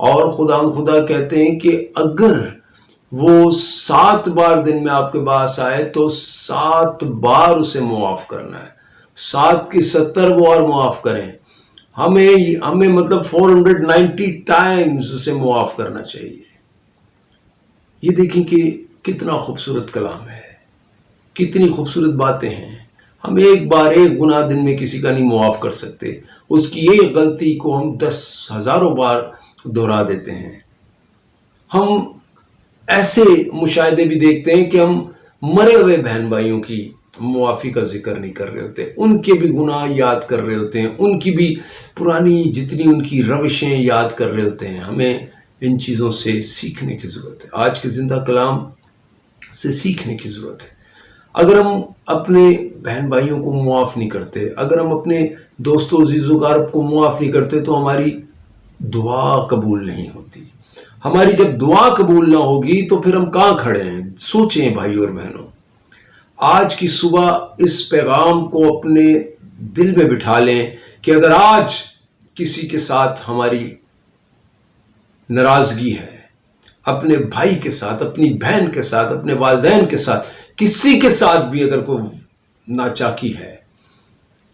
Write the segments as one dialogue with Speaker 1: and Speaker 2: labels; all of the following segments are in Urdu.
Speaker 1: اور خدا کہتے ہیں کہ اگر وہ 7 بار دن میں آپ کے پاس آئے تو 7 بار اسے معاف کرنا ہے، 7 کی 70 وہ اور معاف کریں، ہمیں مطلب 490 ٹائمز اسے معاف کرنا چاہیے۔ یہ دیکھیں کہ کتنا خوبصورت کلام ہے، کتنی خوبصورت باتیں ہیں۔ ہم ایک بار ایک گناہ دن میں کسی کا نہیں معاف کر سکتے، اس کی ایک غلطی کو ہم 10,000 بار دہرا دیتے ہیں۔ ہم ایسے مشاہدے بھی دیکھتے ہیں کہ ہم مرے ہوئے بہن بھائیوں کی معافی کا ذکر نہیں کر رہے ہوتے، ان کے بھی گناہ یاد کر رہے ہوتے ہیں، ان کی بھی پرانی جتنی ان کی روشیں یاد کر رہے ہوتے ہیں۔ ہمیں ان چیزوں سے سیکھنے کی ضرورت ہے، آج کے زندہ کلام سے سیکھنے کی ضرورت ہے۔ اگر ہم اپنے بہن بھائیوں کو معاف نہیں کرتے، اگر ہم اپنے دوستوں عزیز و اقارب کو معاف نہیں کرتے تو ہماری دعا قبول نہیں ہوتی۔ ہماری جب دعا قبول نہ ہوگی تو پھر ہم کہاں کھڑے ہیں؟ سوچیں بھائیو اور بہنوں، آج کی صبح اس پیغام کو اپنے دل میں بٹھا لیں کہ اگر آج کسی کے ساتھ ہماری ناراضگی ہے، اپنے بھائی کے ساتھ، اپنی بہن کے ساتھ، اپنے والدین کے ساتھ، کسی کے ساتھ بھی اگر کوئی ناچاکی ہے،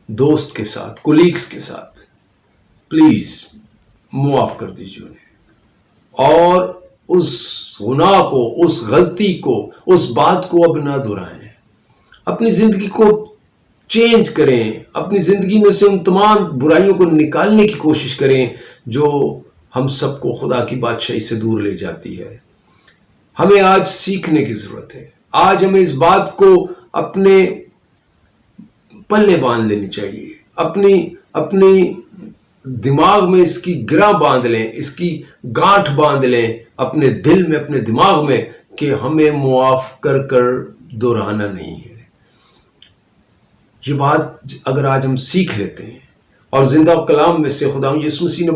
Speaker 1: دوست کے ساتھ، کولیگز کے ساتھ، پلیز معاف کر دیجیے انہیں، اور اس گناہ کو، اس غلطی کو، اس بات کو اب نہ دہرائیں۔ اپنی زندگی کو چینج کریں، اپنی زندگی میں سے ان تمام برائیوں کو نکالنے کی کوشش کریں جو ہم سب کو خدا کی بادشاہی سے دور لے جاتی ہے۔ ہمیں آج سیکھنے کی ضرورت ہے، آج ہمیں اس بات کو اپنے پلے باندھ لینی چاہیے، اپنی دماغ میں اس کی گرہ باندھ لیں، اس کی گانٹھ باندھ لیں اپنے دل میں، اپنے دماغ میں، کہ ہمیں معاف کر کر دہرانا نہیں ہے۔ یہ بات اگر آج ہم سیکھ لیتے ہیں اور زندہ کلام میں سے خدا یسوع مسیح نے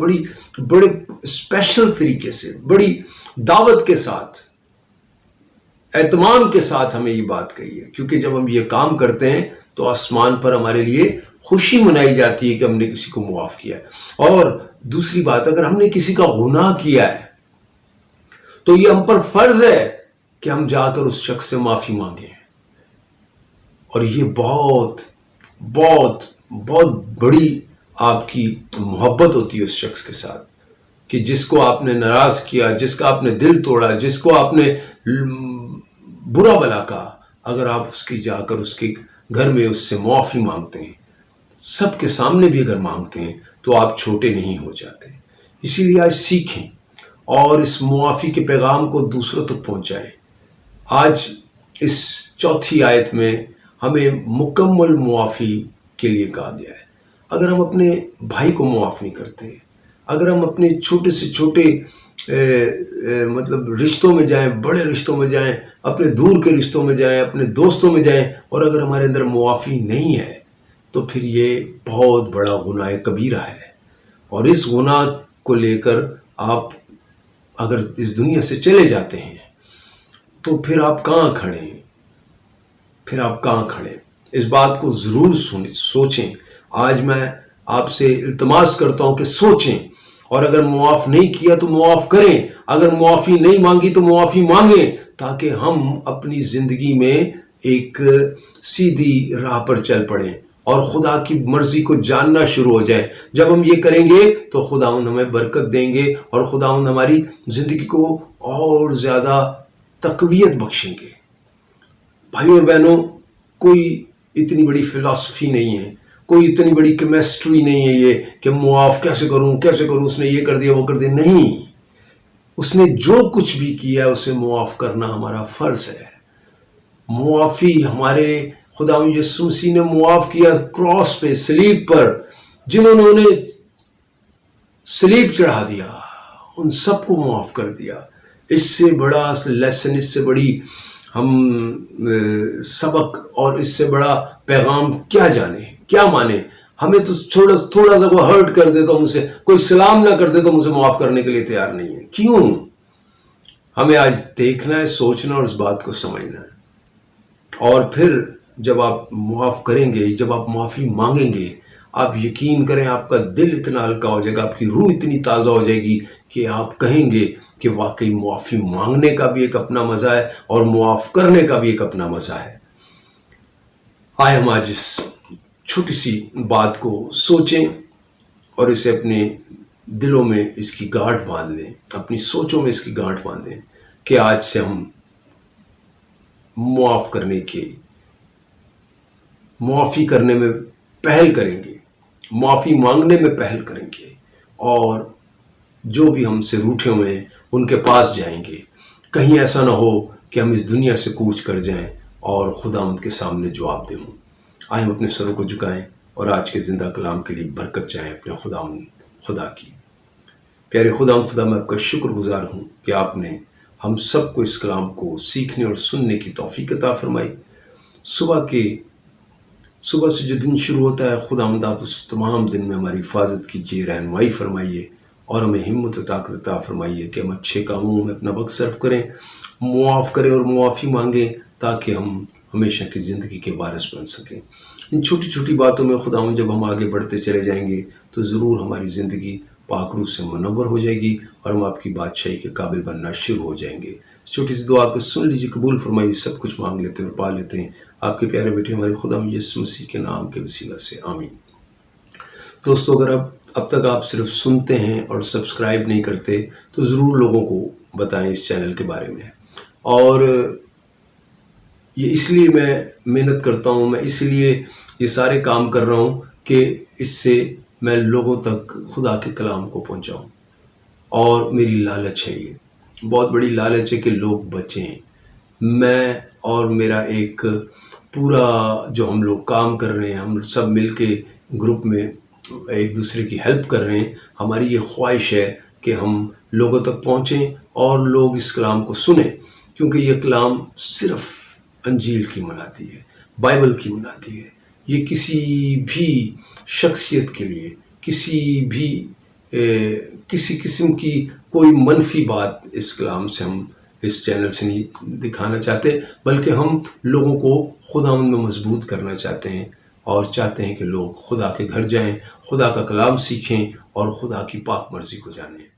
Speaker 1: بڑے اسپیشل طریقے سے، بڑی دعوت کے ساتھ، اہتمام کے ساتھ ہمیں یہ بات کہی ہے، کیونکہ جب ہم یہ کام کرتے ہیں تو آسمان پر ہمارے لیے خوشی منائی جاتی ہے کہ ہم نے کسی کو معاف کیا ہے۔ اور دوسری بات، اگر ہم نے کسی کا گناہ کیا ہے تو یہ ہم پر فرض ہے کہ ہم جا کر اس شخص سے معافی مانگیں، اور یہ بہت بہت بہت بڑی آپ کی محبت ہوتی ہے اس شخص کے ساتھ، کہ جس کو آپ نے ناراض کیا، جس کا آپ نے دل توڑا، جس کو آپ نے برا بلا کہا، اگر آپ اس کی جا کر اس کے گھر میں اس سے معافی مانگتے ہیں، سب کے سامنے بھی اگر مانگتے ہیں، تو آپ چھوٹے نہیں ہو جاتے۔ اسی لیے آج سیکھیں اور اس معافی کے پیغام کو دوسروں تک پہنچائیں۔ آج اس چوتھی آیت میں ہمیں مکمل معافی کے لیے کہا گیا ہے۔ اگر ہم اپنے بھائی کو معاف نہیں کرتے، اگر ہم اپنے چھوٹے سے چھوٹے مطلب رشتوں میں جائیں، بڑے رشتوں میں جائیں، اپنے دور کے رشتوں میں جائیں، اپنے دوستوں میں جائیں، اور اگر ہمارے اندر معافی نہیں ہے تو پھر یہ بہت بڑا گناہ کبیرہ ہے۔ اور اس گناہ کو لے کر آپ اگر اس دنیا سے چلے جاتے ہیں تو پھر آپ کہاں کھڑے ہیں؟ پھر آپ کہاں کھڑے؟ اس بات کو ضرور سوچیں۔ آج میں آپ سے التماس کرتا ہوں کہ سوچیں، اور اگر معاف نہیں کیا تو معاف کریں، اگر معافی نہیں مانگی تو معافی مانگیں، تاکہ ہم اپنی زندگی میں ایک سیدھی راہ پر چل پڑیں اور خدا کی مرضی کو جاننا شروع ہو جائے۔ جب ہم یہ کریں گے تو خداوند ہمیں برکت دیں گے، اور خداوند ہماری زندگی کو اور زیادہ تقویت بخشیں گے۔ بھائیوں اور بہنوں، کوئی اتنی بڑی فلسفی نہیں ہے، کوئی اتنی بڑی کیمسٹری نہیں ہے یہ کہ معاف کیسے کروں، اس نے یہ کر دیا، وہ کر دیا۔ نہیں، اس نے جو کچھ بھی کیا اسے معاف کرنا ہمارا فرض ہے۔ معافی ہمارے خدا یسوع مسیح نے معاف کیا کراس پہ، صلیب پر، جنہوں نے انہیں صلیب چڑھا دیا، ان سب کو معاف کر دیا۔ اس سے بڑا لیسن، اس سے بڑی ہم سبق اور اس سے بڑا پیغام کیا جانے، کیا مانے؟ ہمیں تو تھوڑا سا کوئی ہرٹ کر دے تو مجھ سے، کوئی سلام نہ کر دے تو مجھے معاف کرنے کے لیے تیار نہیں ہے۔ کیوں؟ ہمیں آج دیکھنا ہے، سوچنا اور اس بات کو سمجھنا ہے، اور پھر جب آپ معاف کریں گے، جب آپ معافی مانگیں گے، آپ یقین کریں آپ کا دل اتنا ہلکا ہو جائے گا، آپ کی روح اتنی تازہ ہو جائے گی کہ آپ کہیں گے کہ واقعی معافی مانگنے کا بھی ایک اپنا مزہ ہے اور معاف کرنے کا بھی ایک اپنا مزہ ہے۔ آئے ہم آج اس چھوٹی سی بات کو سوچیں اور اسے اپنے دلوں میں اس کی گانٹھ باندھ لیں، اپنی سوچوں میں اس کی گانٹھ باندھیں کہ آج سے ہم معافی کرنے میں پہل کریں گے، معافی مانگنے میں پہل کریں گے، اور جو بھی ہم سے روٹھے ہوئے ہیں ان کے پاس جائیں گے۔ کہیں ایسا نہ ہو کہ ہم اس دنیا سے کوچ کر جائیں اور خدا ان کے سامنے جواب دیں۔ آئیں ہم اپنے سروں کو جھکائیں اور آج کے زندہ کلام کے لیے برکت چاہیں اپنے خدا کی۔ پیارے خدا میں آپ کا شکر گزار ہوں کہ آپ نے ہم سب کو اس کلام کو سیکھنے اور سننے کی توفیق عطا فرمائی۔ صبح سے جو دن شروع ہوتا ہے خداوند آپ اس تمام دن میں ہماری حفاظت کیجیے، رہنمائی فرمائیے اور ہمیں ہمت و طاقت عطا فرمائیے کہ ہم اچھے کاموں میں اپنا وقت صرف کریں، معاف کریں اور معافی مانگیں تاکہ ہم ہمیشہ کی زندگی کے وارث بن سکیں۔ ان چھوٹی چھوٹی باتوں میں خداوند جب ہم آگے بڑھتے چلے جائیں گے تو ضرور ہماری زندگی پاک روح سے منور ہو جائے گی اور ہم آپ کی بادشاہی کے قابل بننا شروع ہو جائیں گے۔ اس چھوٹی سی دعا کو سن لیجیے، قبول فرمائیے، سب کچھ مانگ لیتے ہیں اور پا لیتے ہیں آپ کے پیارے بیٹے ہمارے خداوند یسوع مسیح کے نام کے وسیلہ سے، آمین۔ دوستو، اگر اب تک آپ صرف سنتے ہیں اور سبسکرائب نہیں کرتے تو ضرور لوگوں کو بتائیں اس چینل کے بارے میں۔ اور یہ اس لیے میں محنت کرتا ہوں، میں اس لیے یہ سارے کام کر رہا ہوں کہ اس سے میں لوگوں تک خدا کے کلام کو پہنچاؤں، اور میری لالچ ہے، یہ بہت بڑی لالچ ہے کہ لوگ بچیں۔ میں اور میرا ایک پورا جو ہم لوگ کام کر رہے ہیں، ہم سب مل کے گروپ میں ایک دوسرے کی ہیلپ کر رہے ہیں، ہماری یہ خواہش ہے کہ ہم لوگوں تک پہنچیں اور لوگ اس کلام کو سنیں، کیونکہ یہ کلام صرف انجیل کی مناتی ہے، بائبل کی مناتی ہے۔ یہ کسی بھی شخصیت کے لیے کسی قسم کی کوئی منفی بات اس کلام سے ہم اس چینل سے نہیں دکھانا چاہتے، بلکہ ہم لوگوں کو خداوند میں مضبوط کرنا چاہتے ہیں اور چاہتے ہیں کہ لوگ خدا کے گھر جائیں، خدا کا کلام سیکھیں اور خدا کی پاک مرضی کو جانیں۔